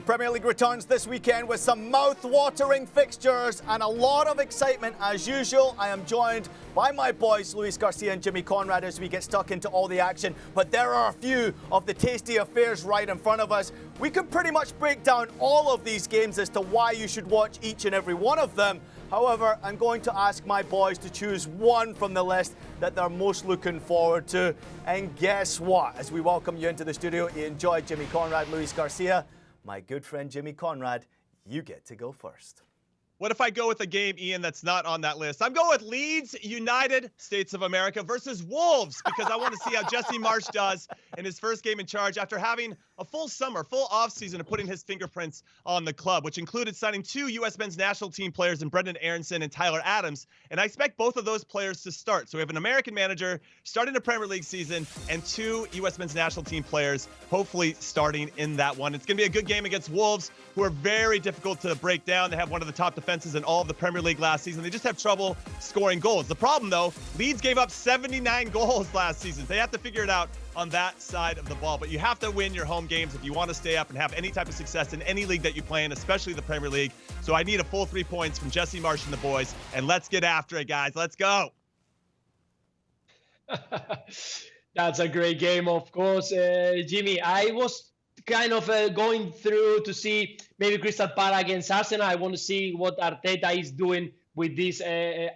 Premier League returns this weekend with some mouth-watering fixtures and a lot of excitement as usual. I am joined by my boys Luis Garcia and Jimmy Conrad as we get stuck into all the action. But there are a few of the tasty affairs right in front of us. We could pretty much break down all of these games as to why you should watch each and every one of them. However, I'm going to ask my boys to choose one from the list that they're most looking forward to. And guess what? As we welcome you into the studio, you enjoyed Jimmy Conrad, Luis Garcia. My good friend Jimmy Conrad, you get to go first. What if I go with a game, Ian, that's not on that list? I'm going with Leeds United States of America versus Wolves because I want to see how Jesse Marsch does in his first game in charge after having a full summer, full offseason and putting his fingerprints on the club, which included signing 2 U.S. men's national team players in Brendan Aronson and Tyler Adams. And I expect both of those players to start. So we have an American manager starting the Premier League season and 2 U.S. men's national team players hopefully starting in that one. It's going to be a good game against Wolves, who are very difficult to break down. They have one of the top defenses in all of the Premier League last season. They just have trouble scoring goals. The problem, though, Leeds gave up 79 goals last season. They have to figure it out on that side of the ball. But you have to win your home games if you want to stay up and have any type of success in any league that you play in, especially the Premier League. So I need a full 3 points from Jesse Marsch and the boys. And let's get after it, guys. Let's go. That's a great game, of course. Jimmy, I was kind of going through to see maybe Crystal Palace against Arsenal. I want to see what Arteta is doing with this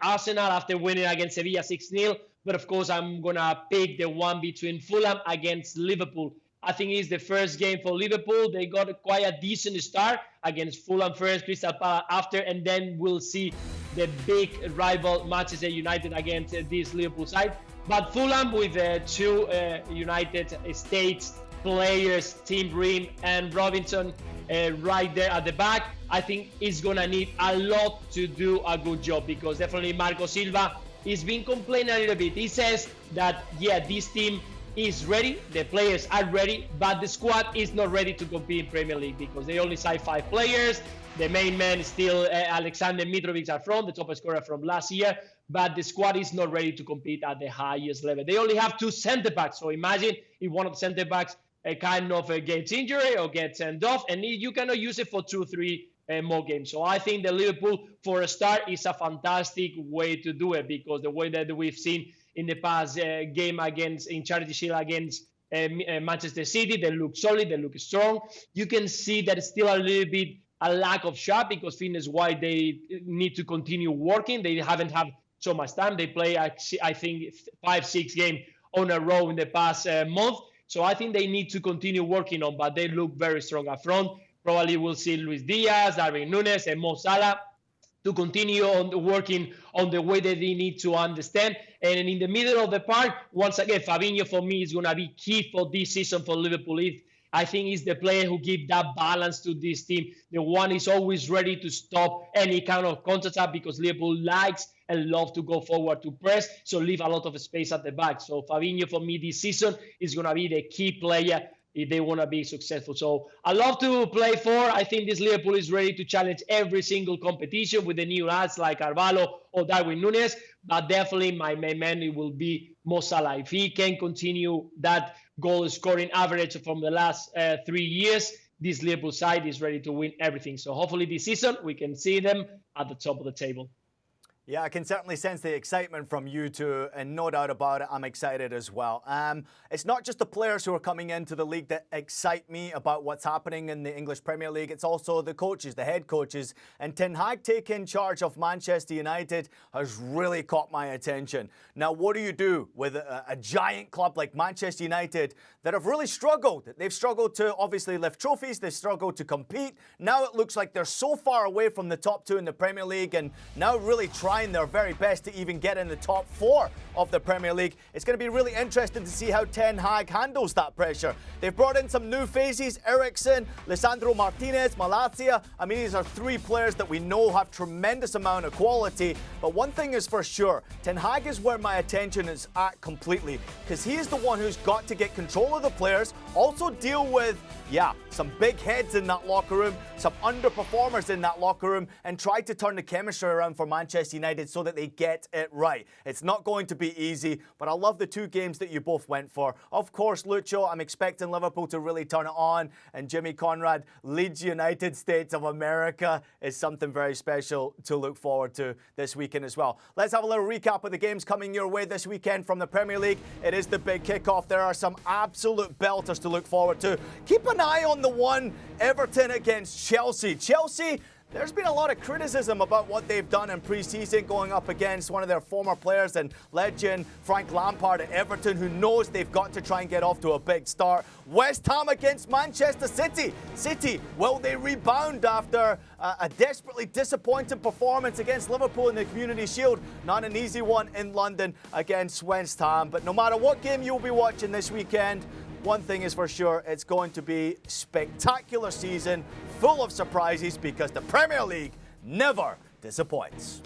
Arsenal after winning against Sevilla 6-0. But of course, I'm going to pick the one between Fulham against Liverpool. I think it's the first game for Liverpool. They got quite a decent start against Fulham first, Crystal Palace after, and then we'll see the big rival Manchester United against this Liverpool side. But Fulham with 2 United States players, Tim Ream and Robinson, right there at the back, I think is going to need a lot to do a good job because definitely Marco Silva is been complaining a little bit. He says that, yeah, this team is ready, the players are ready, but the squad is not ready to compete in Premier League because they only signed 5 players. The main man is still Alexander Mitrovic are from, the top scorer from last year, but the squad is not ready to compete at the highest level. They only have 2 center-backs, so imagine if one of the center-backs kind of gets injured or gets sent off, and you cannot use it for 2-3 more games. So I think the Liverpool, for a start, is a fantastic way to do it because the way that we've seen in the past game in Charity Shield against Manchester City, they look solid, they look strong. You can see that it's still a little bit a lack of shot because fitness-wise, they need to continue working. They haven't had so much time. They play, I think, 5-6 games on a row in the past month. So I think they need to continue working on, but they look very strong up front. Probably we'll see Luis Diaz, Darwin Núñez, and Mo Salah to continue on working on the way that they need to understand. And in the middle of the park, once again, Fabinho for me is going to be key for this season for Liverpool. I think he's the player who gives that balance to this team. The one is always ready to stop any kind of counter-attack because Liverpool likes and love to go forward to press, so leave a lot of space at the back. So Fabinho for me this season is going to be the key player if they want to be successful. So I love to play for. I think this Liverpool is ready to challenge every single competition with the new lads like Carvalho or Darwin Núñez. But definitely my main man will be Mo Salah. If he can continue that goal scoring average from the last 3 years, this Liverpool side is ready to win everything. So hopefully this season we can see them at the top of the table. Yeah, I can certainly sense the excitement from you two, and no doubt about it, I'm excited as well. It's not just the players who are coming into the league that excite me about what's happening in the English Premier League. It's also the coaches, the head coaches. And Ten Hag taking charge of Manchester United has really caught my attention. Now, what do you do with a giant club like Manchester United that have really struggled? They've struggled to obviously lift trophies. They've struggled to compete. Now it looks like they're so far away from the top 2 in the Premier League and now really trying their very best to even get in the top 4 of the Premier League. It's going to be really interesting to see how Ten Hag handles that pressure. They've brought in some new faces, Eriksen, Lisandro Martinez, Malacia. I mean, these are 3 players that we know have tremendous amount of quality. But one thing is for sure, Ten Hag is where my attention is at completely because he is the one who's got to get control of the players, also deal with, some big heads in that locker room, some underperformers in that locker room, and try to turn the chemistry around for Manchester United so that they get it right. It's not going to be easy, but I love the two games that you both went for. Of course, Lucho, I'm expecting Liverpool to really turn it on, and Jimmy Conrad, Leeds United States of America is something very special to look forward to this weekend as well. Let's have a little recap of the games coming your way this weekend from the Premier League. It is the big kickoff. There are some absolute belters to look forward to. Keep an eye on the one, Everton against Chelsea. Chelsea, there's been a lot of criticism about what they've done in pre-season, going up against one of their former players and legend, Frank Lampard at Everton, who knows they've got to try and get off to a big start. West Ham against Manchester City. City, will they rebound after a desperately disappointing performance against Liverpool in the Community Shield? Not an easy one in London against West Ham. But no matter what game you'll be watching this weekend, one thing is for sure, it's going to be a spectacular season, full of surprises, because the Premier League never disappoints.